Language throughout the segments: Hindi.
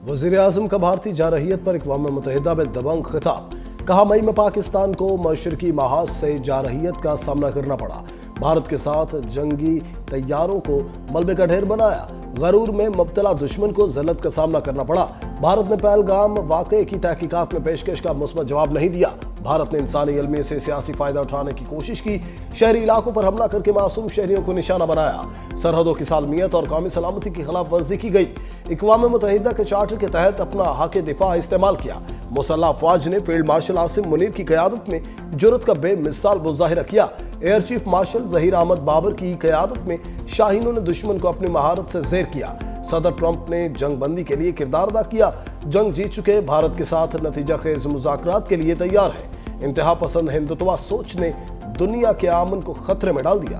वज़ीर-ए-आज़म का भारतीय जारहियत पर अक़वाम मुत्तहिदा में दबंग खिताब। कहा, मई में पाकिस्तान को मशरकी महाज से जारहियत का सामना करना पड़ा। भारत के साथ जंगी तैयारों को मलबे का ढेर बनाया। गरूर में मुब्तला दुश्मन को ज़ल्लत का सामना करना पड़ा। भारत ने पहलगाम वाक़े की तहकीकात में पेशकश का मुस्बत जवाब नहीं दिया। भारत ने इंसानी अलमी से सियासी फायदा उठाने की कोशिश की। शहरी इलाकों पर हमला करके मासूम शहरियों को निशाना बनाया। सरहदों की सालमियत और कौमी सलामती की खिलाफ वर्जी की गई। अक़वाम मुत्तहिदा के चार्टर के तहत अपना हक दिफा इस्तेमाल किया। मुसल्लह अफवाज ने फील्ड मार्शल आसिम मुनीर की क़यादत में जुर्रत का बेमिसाल मुजाहिरा किया। Air chief marshal Zaheer Ahmed Babar की क़यादत में शाहीनों ने दुश्मन को अपनी महारत से ज़ेर किया। सदर ट्रंप ने जंग बंदी के लिए किरदार अदा किया। जंग जीत चुके भारत के साथ नतीजा खेज मुज़ाकरात के लिए तैयार है। इंतहा पसंद हिंदुत्वा सोच ने दुनिया के अमन को खतरे में डाल दिया।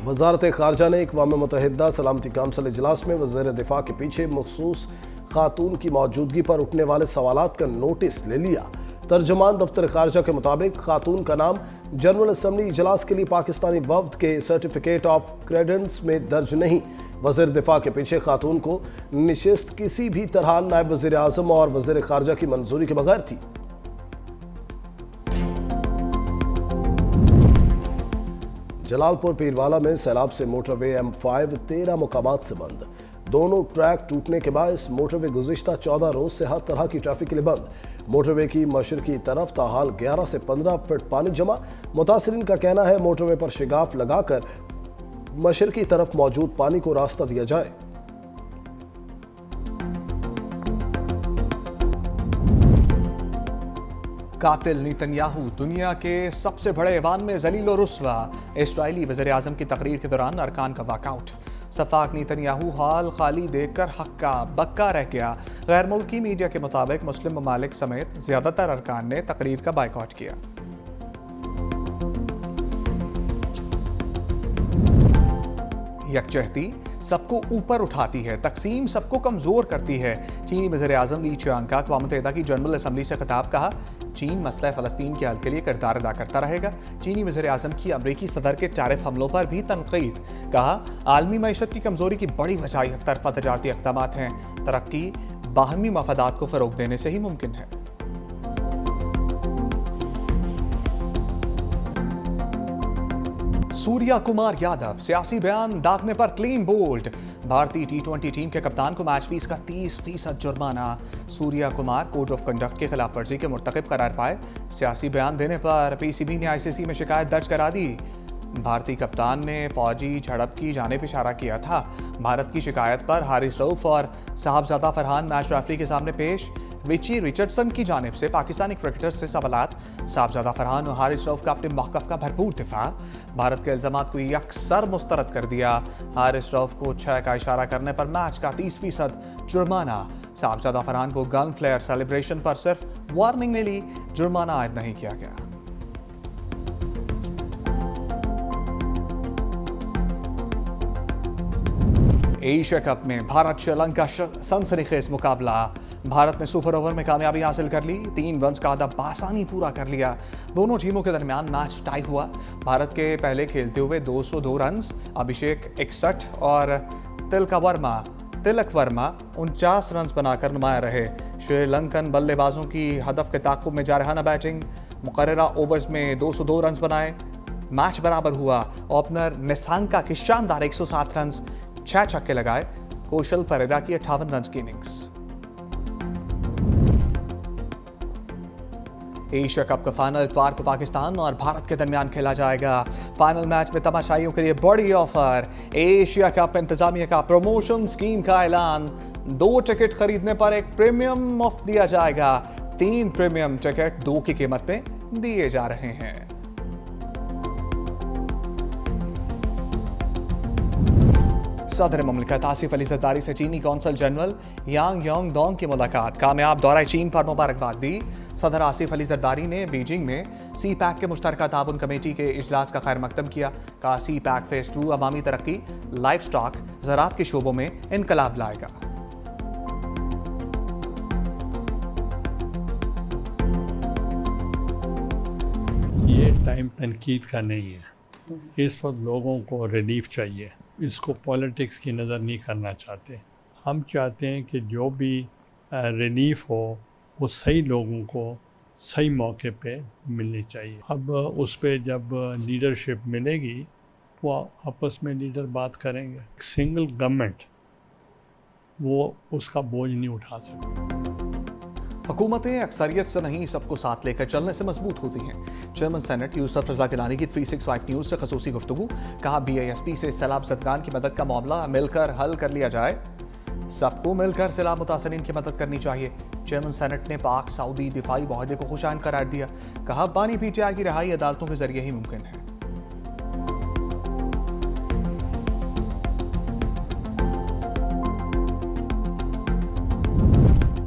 वज़ारत ख़ारजा ने अक़वाम मुत्तहिदा सलामती काउंसिल इजलास में वज़ीर दिफा के पीछे मखसूस खातून की मौजूदगी पर उठने वाले सवालात का नोटिस ले लिया। तर्जमान दफ्तर ख़ारजा के मुताबिक खातून का नाम जनरल असम्बली इजलास के लिए पाकिस्तानी वफ़द के सर्टिफिकेट ऑफ क्रेडेंस में दर्ज नहीं। वज़ीर दिफा के पीछे खातून को निशिस्त किसी भी तरह नायब वज़ीर आज़म और वज़ीर ख़ारजा की मंजूरी के बगैर थी। जलालपुर पीरवाला में सैलाब से मोटरवे M5 13 मुकामात से बंद। दोनों ट्रैक टूटने के बायस मोटरवे गुज़िश्ता 14 रोज से हर तरह की ट्रैफिक के लिए बंद। मोटरवे की मशरकी तरफ ताहाल 11 से 15 फीट पानी जमा। मुतासिरीन का कहना है मोटरवे पर शिगाफ लगाकर मशरकी तरफ मौजूद पानी को रास्ता दिया जाए। कातिल नेतन्याहू दुनिया के सबसे बड़े ऐवान में जलील और रुस्वा। इस्राईली वज़ीर-ए-आज़म की तकरीर के दौरान अरकान का वॉकआउट। सफाक नेतन्याहू हाल खाली देखकर हक्का बक्का रह गया। गैर मुल्की मीडिया के मुताबिक मुस्लिम ममालिक समेत ज्यादातर अरकान ने तकरीर का बायकॉट किया। यकजहती सबको ऊपर उठाती है, तकसीम सबको कमजोर करती है। चीनी वज़ीर-ए-आज़म ली चियांग का अक़वाम मुत्तहिदा की जनरल असम्बली से खिताब। कहा, चीन मसला फ़लस्तीन के हल के लिए किरदार अदा करता रहेगा। चीनी वज़ीर-ए-आज़म की अमरीकी सदर के टैरिफ हमलों पर भी तनक़ीद। कहा, आलमी मईशत की कमजोरी की बड़ी वजह एक तरफ़ा तजारती इक़दामात हैं। तरक्की बाहमी मफादात को फ़रोग़ देने से ही मुमकिन है। सूर्या कुमार यादव सियासी बयान दागने पर क्लीन बोल्ड। भारतीय T20 टीम के कप्तान को मैच फीस का 30% जुर्माना। Surya Kumar code of conduct की खिलाफ वर्जी के मुर्तकिब करार पाए। सियासी बयान देने पर PCB ने ICC में शिकायत दर्ज करा दी। भारतीय कप्तान ने फौजी झड़प की जानिब इशारा किया था। भारत की शिकायत पर हारिस रऊफ और साहबजादा फरहान मैच रेफरी के सामने पेश। रिची रिचर्डसन की जानिब से पाकिस्तानी क्रिकेटर्स से सवालात। साहबजादा फरहान और हारिस रऊफ का अपने मौक़िफ़ का भरपूर दिफा। भारत के इल्ज़ामात को यकसर मुस्तरद कर दिया। हारिस रऊफ को 6 का इशारा करने पर मैच का 30% जुर्माना। साहबजादा फरहान को गन फ्लेयर सेलिब्रेशन पर सिर्फ वार्निंग मिली, जुर्माना आयद नहीं किया गया। एशिया कप में भारत श्रीलंका सनसनीखेज मुकाबला। भारत ने सुपर ओवर में कामयाबी हासिल कर ली। 3 रन्स का अहदफ बासानी पूरा कर लिया। दोनों टीमों के दरमियान मैच टाई हुआ। भारत के पहले खेलते हुए 202 रन्स, अभिषेक 61 और तिलक वर्मा 49 रन्स बनाकर नुमाया रहे। श्रीलंकन बल्लेबाजों की हदफ के ताक़ुब में जारहाना बैटिंग। मुकर्ररा ओवर्स में 202 रन्स बनाए। मैच बराबर हुआ। ओपनर निसांका की शानदार 107 रन्स, 6 छक्के लगाए। कौशल परेरा की 58 रन्स की इनिंग्स। एशिया कप का फाइनल इतवार को पाकिस्तान और भारत के दरमियान खेला जाएगा। फाइनल मैच में तमाशाइयों के लिए बड़ी ऑफर। एशिया कप इंतजामिया का प्रमोशन स्कीम का ऐलान। 2 टिकट खरीदने पर 1 प्रीमियम मुफ्त दिया जाएगा। 3 प्रीमियम टिकट 2 की कीमत में दिए जा रहे हैं। सदर मुमलिकत आसिफ अली जरदारी से चीनी कौंसल जनरल यांग योंग डोंग की मुलाकात। कामयाब दौरा चीन पर मुबारकबाद दी। सदर आसिफ अली जरदारी ने बीजिंग में CPEC के मुश्तरका ताउन कमेटी के इजलास का खैर मकदम किया। कहा, CPEC फेज 2 अवामी तरक्की, लाइफ स्टॉक, ज़राअत के शोबों में इनकलाब लाएगा। ये टाइम तनकीद का नहीं है। इस वक्त लोगों को रिलीफ चाहिए। इसको पॉलिटिक्स की नज़र नहीं करना चाहते। हम चाहते हैं कि जो भी रिलीफ हो वो सही लोगों को सही मौके पे मिलनी चाहिए। अब उस पे जब लीडरशिप मिलेगी वो आपस में लीडर बात करेंगे। सिंगल गवर्नमेंट वो उसका बोझ नहीं उठा सकती। हुकूमतें अक्सरियत से नहीं सबको साथ लेकर चलने से मजबूत होती हैं। चेयरमैन सेनेट यूसुफ रजा गिलानी की 365 न्यूज़ से खसूसी गुफ्तगू। कहा BISP से सैलाब ज़दगान की मदद का मामला मिलकर हल कर लिया जाए। सबको मिलकर सैलाब मुतासरीन की मदद करनी चाहिए। चेयरमैन सेनेट ने पाक सऊदी दिफाई मुआहदे को खुशाइन करार दिया। कहा बानी PTI की रिहाई अदालतों के जरिए ही मुमकिन है।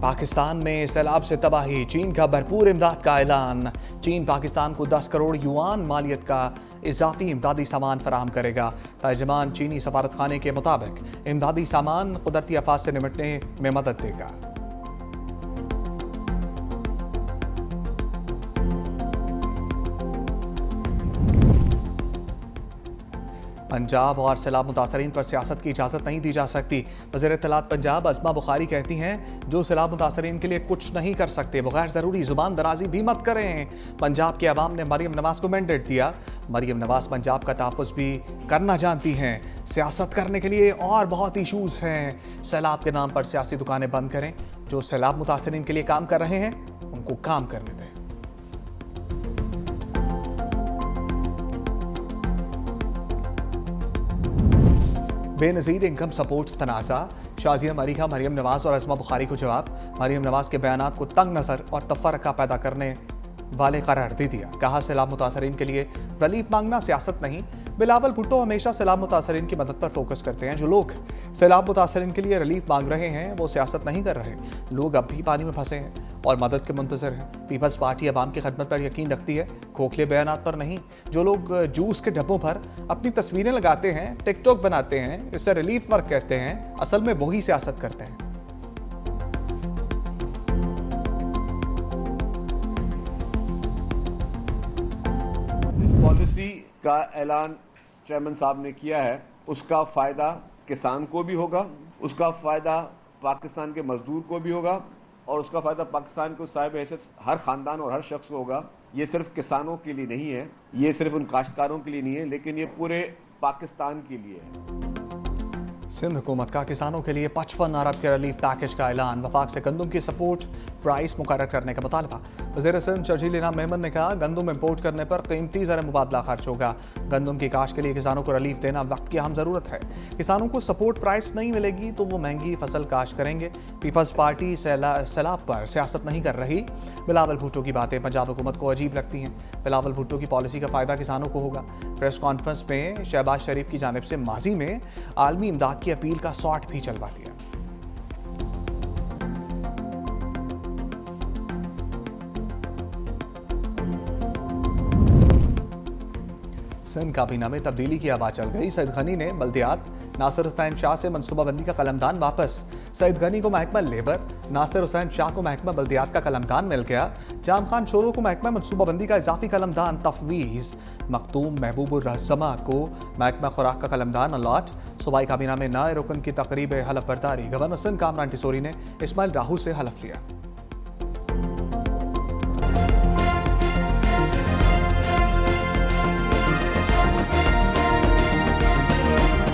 पाकिस्तान में सैलाब से तबाही, चीन का भरपूर इमदाद का ऐलान। चीन पाकिस्तान को 10 करोड़ युआन मालियत का इजाफी इमदादी सामान फराहम करेगा। तर्जमान चीनी सफारत खाने के मुताबिक इमदादी सामान कुदरती आफात से निपटने में मदद देगा। पंजाब और सैलाब मुतासरीन पर सियासत की इजाज़त नहीं दी जा सकती। वज़ीर इत्तलात पंजाब अज़मा बुखारी कहती हैं जो सैलाब मुतासरीन के लिए कुछ नहीं कर सकते वो गैर ज़रूरी ज़ुबान दराजी भी मत करें। पंजाब के अवाम ने मरीम नवाज़ को मैंडेट दिया। मरीम नवाज़ पंजाब का तहफ़्फ़ुज़ भी करना जानती हैं। सियासत करने के लिए और बहुत इशूज़ हैं। सैलाब के नाम पर सियासी दुकानें बंद करें। जो सैलाब मुतासरीन के लिए काम कर रहे हैं उनको काम करने दें। बेनज़ीर इनकम सपोर्ट तनाज़ा। शाज़िया मरीहा मरीम नवाज़ और अज़मा बुखारी को जवाब। मरीम नवाज़ के बयानात को तंग नज़र और तफ़र्रक़ा पैदा करने वाले करार दे दिया। कहा सैलाब मुतासरीन के लिए रिलीफ मांगना सियासत नहीं। बिलावल भुट्टो हमेशा सैलाब मुतासरीन की मदद पर फोकस करते हैं। जो लोग सैलाब मुतासरीन के लिए रिलीफ मांग रहे हैं वो सियासत नहीं कर रहे। लोग अब भी पानी में फंसे हैं और मदद के मुंतज़र हैं। पीपल्स पार्टी अवाम की खदमत पर यकीन रखती है, खोखले बयानात पर नहीं। जो लोग जूस के डब्बों पर अपनी तस्वीरें लगाते हैं, टिकटॉक बनाते हैं, इससे रिलीफ वर्क कहते हैं, असल में वही सियासत करते हैं। जिस पॉलिसी का ऐलान चेयरमैन साहब ने किया है उसका फ़ायदा किसान को भी होगा, उसका फ़ायदा पाकिस्तान के मजदूर को भी होगा और उसका फ़ायदा पाकिस्तान को साहिब हैसियत हर ख़ानदान और हर शख्स को होगा। ये सिर्फ किसानों के लिए नहीं है, ये सिर्फ उन काश्तकारों के लिए नहीं है, लेकिन ये पूरे पाकिस्तान के लिए है। सिंध हुकूमत का किसानों के लिए 55 अरब के रिलीफ पैकेज का ऐलान। वफाक से गंदम की सपोर्ट प्राइस मुकर्रर करने का मुतालबा। वज़ीर सिंध शर्जील इनाम मेमन ने कहा गंदम इम्पोर्ट करने पर कीमती ज़र मुबादला खर्च होगा। गंदम की काश्त के लिए किसानों को रिलीफ देना वक्त की अहम ज़रूरत है। किसानों को सपोर्ट प्राइस नहीं मिलेगी तो वो महंगी फसल काश्त करेंगे। पीपल्स पार्टी सैलाब पर सियासत नहीं कर रही। बिलावल भुट्टो की बातें पंजाब हुकूमत को अजीब लगती हैं। बिलावल भुट्टो की पॉलिसी का फ़ायदा किसानों को होगा। प्रेस कॉन्फ्रेंस में शहबाज शरीफ की जानिब से माजी में आलमी इमदाद की अपील का शॉट भी चलवा दिया। सिंध काबीना में तब्दीली की हवा चल गई। सईद गनी ने बल्दियात, नासिर हुसैन शाह से मनसूबाबंदी का कलमदान वापस। सईद गनी को महकमा लेबर, नासिर हुसैन शाह को महकमा बल्दियात का कलमदान मिल गया। जाम खान शोरो को महकमा मनसूबाबंदी का इजाफी कलमदान तफवीज़। मखतूम महबूबुर रहज़मा को महकमा खुराक का कलमदान अलॉट। सूबाई काबीना में नए रुकन की तकरीब हलफ बर्दारी। गवर्नर सिंध कामरान टिसोरी ने इस्माइल राहू से हलफ लिया।